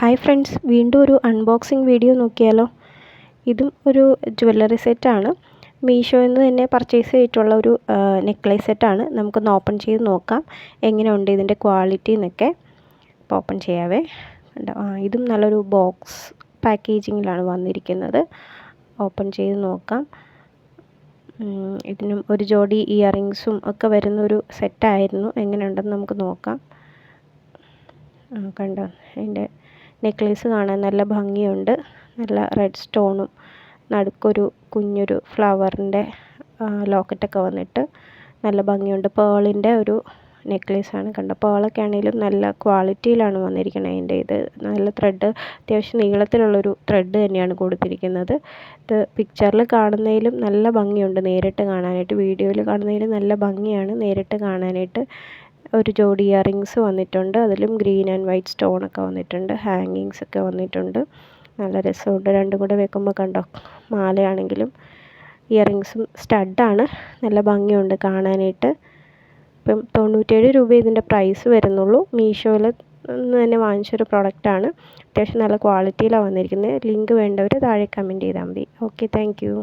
Hi friends, വീണ്ടും ഒരു unboxing video നോക്കിയാലോ. ഇതും ഒരു ജ്വല്ലറി സെറ്റാണ്. മീഷോയിൽ നിന്ന് തന്നെ പർച്ചേസ് ചെയ്തിട്ടുള്ള ഒരു നെക്ലേസ് സെറ്റാണ്. നമുക്കൊന്ന് ഓപ്പൺ ചെയ്ത് നോക്കാം എങ്ങനെയുണ്ട് ഇതിൻ്റെ ക്വാളിറ്റി എന്നൊക്കെ. അപ്പോൾ ഓപ്പൺ ചെയ്യാവേ. ഇതും നല്ലൊരു ബോക്സ് പാക്കേജിങ്ങിലാണ് വന്നിരിക്കുന്നത്. ഓപ്പൺ ചെയ്ത് നോക്കാം. ഇതിനും ഒരു ജോഡി ഇയറിങ്സും ഒക്കെ വരുന്നൊരു സെറ്റായിരുന്നു. എങ്ങനെയുണ്ടെന്ന് നമുക്ക് നോക്കാം. കണ്ടോ, അതിൻ്റെ നെക്ലേസ് കാണാൻ നല്ല ഭംഗിയുണ്ട്. നല്ല റെഡ് സ്റ്റോണും നടുക്കൊരു കുഞ്ഞൊരു ഫ്ലവറിൻ്റെ ലോക്കറ്റൊക്കെ വന്നിട്ട് നല്ല ഭംഗിയുണ്ട്. പേളിൻ്റെ ഒരു നെക്ലേസാണ്. കണ്ടോ, പേളൊക്കെ ആണെങ്കിലും നല്ല ക്വാളിറ്റിയിലാണ് വന്നിരിക്കുന്നത്. അതിൻ്റെ ഇത് നല്ല ത്രെഡ്, അത്യാവശ്യം നീളത്തിലുള്ളൊരു ത്രെഡ് തന്നെയാണ് കൊടുത്തിരിക്കുന്നത്. ഇത് പിക്ചറിൽ കാണുന്നതിലും നല്ല ഭംഗിയുണ്ട് നേരിട്ട് കാണാനായിട്ട്. വീഡിയോയിൽ കാണുന്നതിലും നല്ല ഭംഗിയാണ് നേരിട്ട് കാണാനായിട്ട്. ഒരു ജോഡി ഇയറിങ്സ് വന്നിട്ടുണ്ട്. അതിലും ഗ്രീൻ ആൻഡ് വൈറ്റ് സ്റ്റോണൊക്കെ വന്നിട്ടുണ്ട്. ഹാങ്ങിങ്സ് ഒക്കെ വന്നിട്ടുണ്ട്. നല്ല രസമുണ്ട്. രണ്ടും കൂടെ വെക്കുമ്പോൾ കണ്ടോ, മാലയാണെങ്കിലും ഇയറിങ്സും സ്റ്റഡാണ്. നല്ല ഭംഗിയുണ്ട് കാണാനായിട്ട്. ഇപ്പം 97 രൂപ ഇതിൻ്റെ പ്രൈസ് വരുന്നുള്ളൂ. മീഷോയിൽ നിന്ന് തന്നെ വാങ്ങിച്ചൊരു പ്രൊഡക്റ്റാണ്. അത്യാവശ്യം നല്ല ക്വാളിറ്റിയിലാണ് വന്നിരിക്കുന്നത്. ലിങ്ക് വേണ്ടവർ താഴെ കമൻറ്റ് ചെയ്താൽ മതി. Okay, thank you.